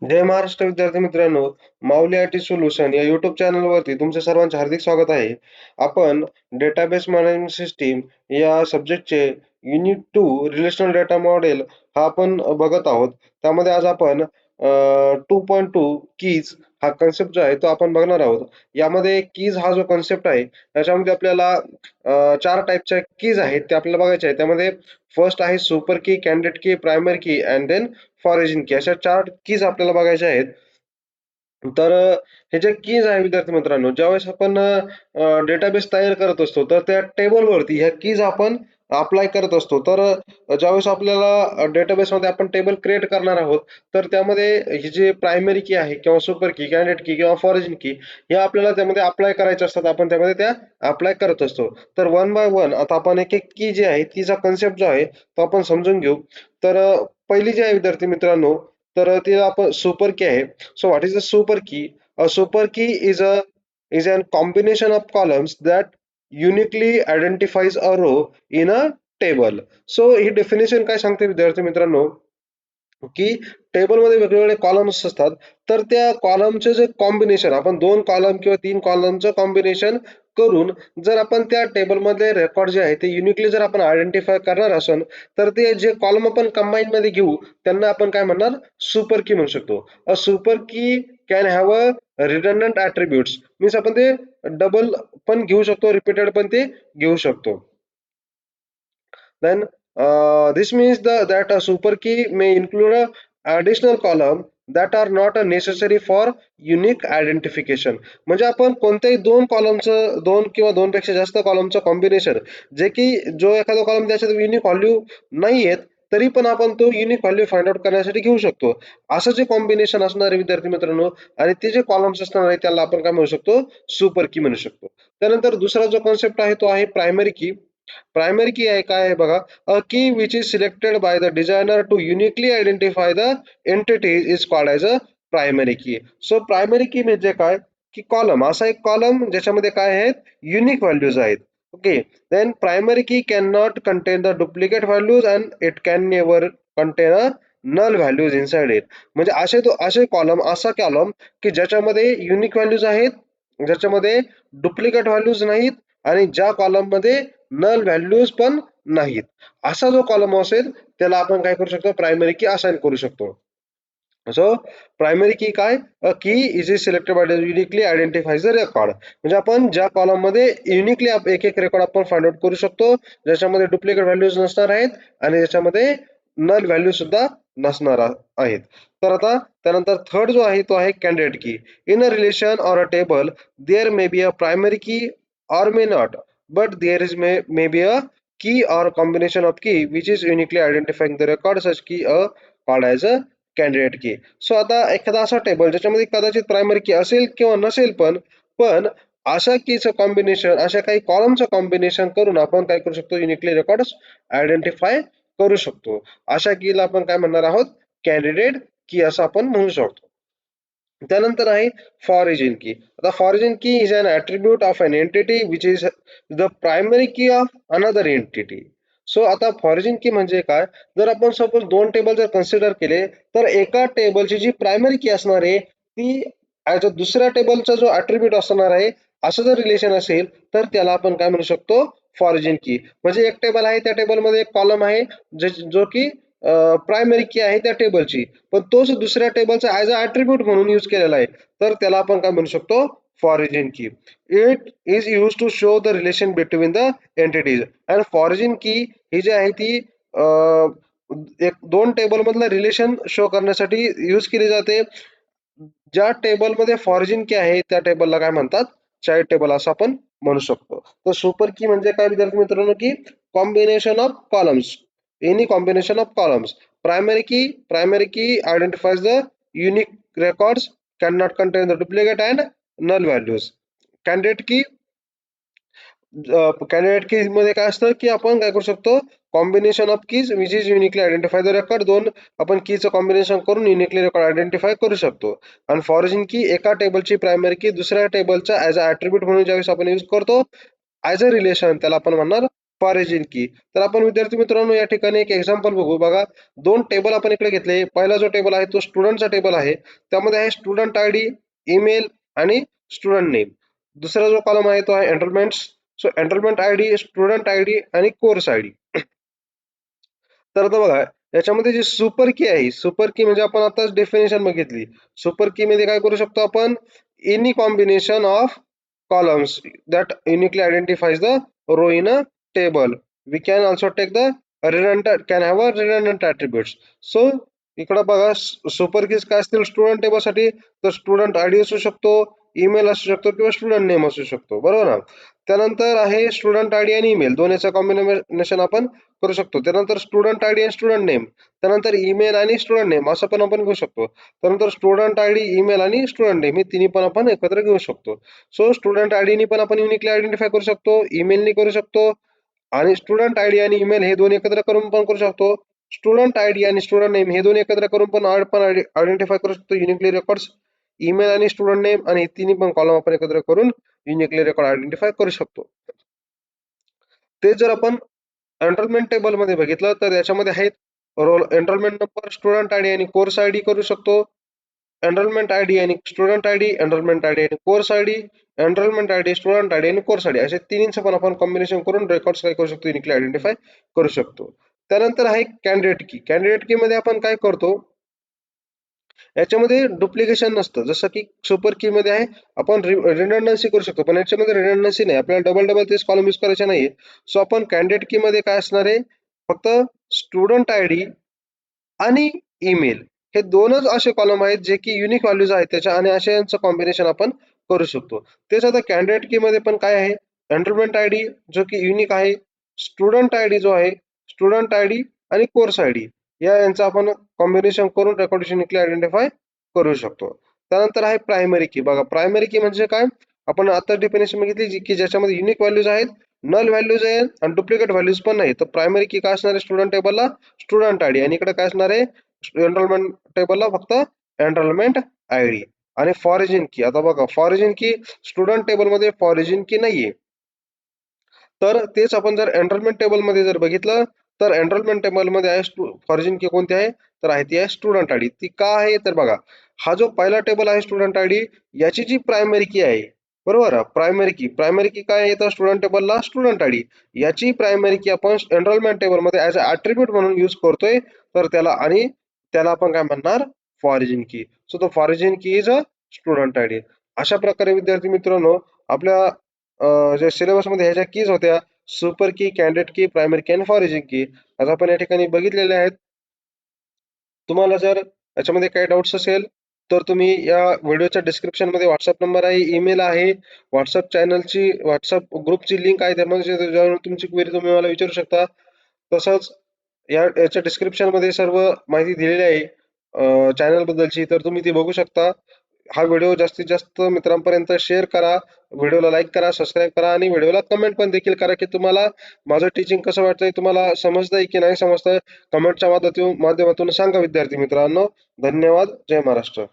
जय महाराष्ट्र विद्यार्थी मित्रांनो, माऊली I T solution या युट्यूब चॅनलवरती तुमचे सर्वांचे हार्दिक स्वागत आहे. आपण डेटाबेस मॅनेजमेंट सिस्टीम या सब्जेक्टचे युनिट 2 रिलेशनल डेटा मॉडेल हा आपण बघत आहोत. त्यामध्ये आज आपण 2.2 कीज हा कन्सेप्ट जो आहे तो आपण बघणार आहोत. यामध्ये कीज हा जो कन्सेप्ट आहे त्याच्यामध्ये आपल्याला 4 टाईपच्या कीज आहेत ते आपल्याला बघायचे आहेत. त्यामध्ये फर्स्ट आहे सुपर की, कॅन्डिडेट की, प्रायमरी की अँड देन फॉरेजिन की, अशा 4 कीज आपल्याला बघायच्या आहेत. तर हे जे कीज आहे विद्यार्थी मित्रांनो, ज्यावेळेस आपण डेटाबेस तयार करत असतो तर त्या टेबलवरती ह्या कीज आपण अप्लाय करत असतो. तर ज्यावेळेस आपल्याला डेटाबेसमध्ये आपण टेबल क्रिएट करणार आहोत, तर त्यामध्ये ही जी प्रायमरी की आहे किंवा सुपर की, कॅन्डिडेट की किंवा फॉरेजिन की या आपल्याला त्यामध्ये अप्लाय करायच्या असतात. आपण त्यामध्ये त्या अप्लाय करत असतो. तर वन बाय वन आता आपण एक एक की जी आहे तिचा कन्सेप्ट जो आहे तो आपण समजून घेऊ. तर पहिली जी आहे विद्यार्थी मित्रांनो, तर तिला आपण सुपर की आहे. So what is a super key? A super key is a combination of columns that uniquely identifies a row in a table. So he definition काय सांगते विद्यार्थी मित्रांनो, की टेबलमध्ये वेगवेगळे कॉलम्स असतात. तर त्या कॉलमचे जे कॉम्बिनेशन आपण 2 कॉलम किंवा 3 कॉलमचं कॉम्बिनेशन करून जर आपण त्या टेबलमधले रेकॉर्ड जे आहे ते युनिकली जर आपण आयडेंटिफाय करणार असेल, तर ते जे कॉलम आपण कंबाईन मध्ये घेऊ त्यांना आपण काय म्हणणार, सुपर की म्हणू शकतो. अ सुपर की can have a redundant attributes, means आपण ते डबल पण घेऊ शकतो, रिपीटेड पण ते घेऊ शकतो. Then this means that a super key may include a additional column that are not necessary for unique identification. म्हणजे आपण कोणत्याही 2 कॉलमचं 2 किंवा 2 पेक्षा जास्त कॉलमचं कॉम्बिनेशन जे की जो एखादा कॉलम त्याच्यात युनिक व्हॅल्यू नाही आहेत, तरी पण आपण तो युनिक व्हॅल्यू फाइंड आउट करण्यासाठी घेऊ शकतो. असं जे कॉम्बिनेशन असणार आहे विद्यार्थी मित्रांनो, आणि ते जे कॉलम्स असणार आहे त्याला आपण काय म्हणू शकतो, सुपर की म्हणू शकतो. त्यानंतर दुसरा जो कन्सेप्ट आहे तो आहे प्रायमरी की. प्रायमरी की आहे काय आहे बघा, a key which is selected by the designer to uniquely identify the entities is called as a primary key. So primary key म्हणजे काय, की कॉलम, असा एक कॉलम ज्याच्यामध्ये काय आहेत, युनिक व्हॅल्यूज आहेत. Okay, then primary key can not contain the duplicate values and it can never contain a null values inside it. म्हणजे असे कॉलम, असा कॉलम की ज्याच्यामध्ये युनिक व्हॅल्यूज आहेत, ज्याच्यामध्ये डुप्लिकेट व्हॅल्यूज नाहीत, आणि ज्या कॉलम मध्ये नल व्हॅल्यूज पण नाहीत, असा जो कॉलम असेल त्याला आपण काय करू शकतो, प्रायमरी की असाइन करू शकतो. सो प्रायमरी की काय, a key is selected by uniquely identifies the record. म्हणजे आपण ज्या कॉलम मध्ये युनिकली एक एक रेकॉर्ड आपण फाइंड आउट करू शकतो, ज्याच्यामध्ये डुप्लिकेट व्हॅल्यूज नसणार आहेत आणि ज्याच्यामध्ये नल व्हॅल्यू सुद्धा नसणार आहेत. तर आता त्यानंतर थर्ड जो आहे तो आहे कॅन्डिडेट की. In a relation or a table there may be a primary key or may not, but there is may be a key or combination of key which is uniquely identifying the record, such key called as a candidate key. So आता एखादा असा table ज्याच्यामध्ये कदाचित primary की असेल किंवा नसेल, पण अशा कीचं कॉम्बिनेशन, अशा काही कॉलमचं कॉम्बिनेशन करून आपण काय करू शकतो, युनिकली रेकॉर्ड आयडेंटिफाय करू शकतो. अशा कीला आपण काय म्हणणार आहोत, कॅन्डिडेट की असं आपण म्हणू शकतो. त्यानंतर आहे फॉरेजिन की. आता foreign key is an attribute of an entity which is the primary key of another entity. So आता फॉरेजिन की म्हणजे काय, जर आपण सपोज 2 टेबल जर कन्सिडर केले, तर एका टेबलची जी प्रायमरी की असणार आहे ती ॲज अ दुसऱ्या टेबलचा जो ॲट्रिब्यूट असणार आहे, असं जर रिलेशन असेल तर त्याला आपण काय म्हणू शकतो, फॉरेजिन की. म्हणजे एक टेबल आहे, त्या टेबलमध्ये एक कॉलम आहे जो की प्रायमरी की आहे त्या टेबलची, पण तोच दुसऱ्या टेबलचा ॲज अ ॲट्रिब्यूट म्हणून यूज केलेला आहे, तर त्याला आपण काय म्हणू शकतो, foreign key. It is use to show the relation between the entities. आणि फॉरेजिन की ही जी आहे ती एक 2 टेबल मधलं रिलेशन शो करण्यासाठी यूज केली जाते. ज्या टेबलमध्ये फॉरेजिन की आहे त्या टेबलला काय म्हणतात, चाइल्ड टेबल असं आपण म्हणू शकतो. तर सुपर की म्हणजे काय विद्यार्थी मित्रांनो, की combination of columns, any combination of columns. Primary key identifies the unique records, cannot contain the duplicate and null values. Candidate key, candidate की मध्ये काय असतं, की आपण काय करू शकतो, combination of keys which is uniquely identify the record. 2 आपण कीचं कॉम्बिनेशन करून युनिकली रेकॉर्ड आयडेंटिफाय करू शकतो. आणि फॉरेजिन की एका टेबलची प्रायमरी की दुसऱ्या टेबलचा ॲज अ ॲट्रिब्यूट म्हणून ज्यावेळेस आपण यूज करतो ॲज अ रिलेशन, त्याला आपण म्हणणार फॉरेजिन की. तर आपण विद्यार्थी मित्रांनो या ठिकाणी एक एक्झाम्पल बघू. बघा, दोन टेबल आपण इकडे घेतले. पहिला जो टेबल आहे तो स्टुडंटचा टेबल आहे. त्यामध्ये आहे स्टुडंट आयडी, ईमेल आणि स्टुडंट नेम. दुसरा जो कॉलम आहे तो आहे enrolments. So enrolment ID, student ID आणि कोर्स आयडी. तर आता बघा, याच्यामध्ये जी सुपर की आहे, सुपर की म्हणजे आपण आताच डेफिनेशन बघितली. सुपर की मध्ये काय करू शकतो आपण? Any combination of columns that uniquely identifies the row in a table. We can also take the redundant, can have a redundant attributes. So इकडं बघा, सुपर कीज काय असतील स्टुडंट टेबल साठी? तर स्टुडंट आयडी असू शकतो, ईमेल असू शकतो किंवा स्टुडंट नेम असू शकतो, बरोबर ना? त्यानंतर आहे स्टुडंट आयडी आणि ईमेल दोन्हीचं कॉम्बिनेशन आपण करू शकतो. त्यानंतर स्टुडंट आयडी आणि स्टुडंट नेम, त्यानंतर ईमेल आणि स्टुडंट नेम असं पण आपण घेऊ शकतो. त्यानंतर स्टुडंट आयडी, ईमेल आणि स्टुडंट नेम हे तिन्ही पण आपण एकत्र घेऊ शकतो. सो स्टुडंट आयडी पण आपण युनिकली आयडेंटिफाय करू शकतो, ईमेलनी करू शकतो आणि स्टुडंट आयडी आणि ईमेल हे दोन एकत्र करून पण करू शकतो. स्टुडंट आयडी आणि स्टुडंट नेम हे दोन एकत्र करून पण आयडेंटिफाय करू शकतो युनिकली रेकॉर्ड्स. ईमेल आणि स्टुडंट नेम आणि तिन्ही पण कॉलम आपण एकत्र करून युनिकली रेकॉर्ड आयडेंटिफाय करू शकतो. ते जर आपण एनरोलमेंट टेबल मध्ये बघितलं तर याच्यामध्ये आहेत roll, enrolment number, student ID आणि कोर्स आयडी करू शकतो. एनरोलमेंट आयडी आणि स्टुडंट आयडी, एनरोलमेंट आयडी आणि course ID, enrolment ID, student ID आणि कोर्स आयडी असे तिन्हीचं पण आपण कॉम्बिनेशन करून रेकॉर्ड्स काय करू शकतो? युनिकली आयडेंटिफाय करू शकतो. त्यानंतर आहे कॅन्डिडेट की. कॅन्डिडेट की मध्ये आपण काय करतो? याच्यामध्ये डुप्लिकेशन नसतं. जसं की सुपर की मध्ये आहे आपण रिडंडन्सी करू शकतो, पण याच्यामध्ये रिडंडन्सी नाही. आपल्याला डबल डबल तेच कॉलम यूज करायचे नाहीये. सो आपण कॅन्डिडेट की मध्ये काय असणार आहे? फक्त स्टुडंट आयडी आणि ईमेल हे दोनच असे कॉलम आहेत जे की युनिक व्हॅल्यूज आहेत त्याच्या, आणि असे यांचं कॉम्बिनेशन आपण करू शकतो. तेच आता कॅन्डिडेट की मध्ये पण काय आहे? एनरोलमेंट आयडी जो की युनिक आहे, स्टुडंट आयडी जो आहे, स्टुडंट आयडी आणि कोर्स आयडी या यांचं आपण कॉम्बिनेशन करून रेकॉर्ड युनिकली आयडेंटिफाय करू शकतो. त्यानंतर आहे प्रायमरी की. बघा, प्रायमरी की म्हणजे काय? आपण आता डेफिनेशन बघितली की ज्याच्यामध्ये युनिक व्हॅल्यूज आहेत, नल व्हॅल्यूज आहेत आणि डुप्लिकेट व्हॅल्यूज पण नाही. तर प्रायमरी की काय असणार आहे? स्टुडंट टेबलला स्टुडंट आयडी आणि इकडे काय असणार आहे? एनरोलमेंट टेबलला फक्त एनरोलमेंट आयडी. आणि फॉरेजिन की, आता बघा फॉरेजिन की स्टुडंट टेबल मध्ये फॉरेजिन की नाहीये. तर तेच आपण जर एनरोलमेंट टेबल मध्ये जर बघितलं तर एनरोलमेंट टेबल मध्ये आहे फॉरेजिन की कोणती आहे? तर आहे ती आहे स्टुडंट आयडी. ती का आहे? तर बघा, हा जो पहिला टेबल आहे स्टुडंट आयडी याची जी प्रायमरी की आहे, बरोबर, प्रायमरी की काय येतं स्टुडंट टेबलला? Student ID. याची प्रायमरी की आपण एनरोलमेंट टेबल मध्ये ऍज अ ऍट्रिब्यूट म्हणून यूज करतोय. तर त्याला, आणि त्याला आपण काय म्हणणार? फॉरेजिन की. So the फॉरेजिन key is a student ID. अशा प्रकारे विद्यार्थी मित्रांनो आपल्या जे सिलेबस मध्ये ह्याच्या कीज होत्या, सुपर की, कॅन्डिडेट की, प्रायमरी की आणि फॉरेजिन की. आज आपण या ठिकाणी बघितलेले आहेत. तुम्हाला जर याच्यामध्ये काही डाऊट्स असेल तर तुम्ही या व्हिडिओच्या डिस्क्रिप्शन मध्ये व्हॉट्सअप नंबर आहे, ईमेल आहे, व्हॉट्सअप चॅनलची, व्हॉट्सअप ग्रुपची लिंक आहे, त्यामध्ये जाऊन तुमची क्वेरी तुम्ही मला विचारू शकता. तसंच याच्या डिस्क्रिप्शन मध्ये सर्व माहिती दिलेली आहे चॅनल बद्दलची, तर तुम्ही ती बघू शकता. हा व्हिडिओ जास्तीत जास्त मित्रांपर्यंत शेअर करा, व्हिडिओला लाईक करा, सबस्क्राईब करा आणि व्हिडिओला कमेंट पण देखील करा की तुम्हाला माझं टीचिंग कसं वाटतंय, तुम्हाला समजतंय की नाही समजतंय. कमेंटच्या माध्यमातून सांगा विद्यार्थी मित्रांनो. धन्यवाद. जय महाराष्ट्र.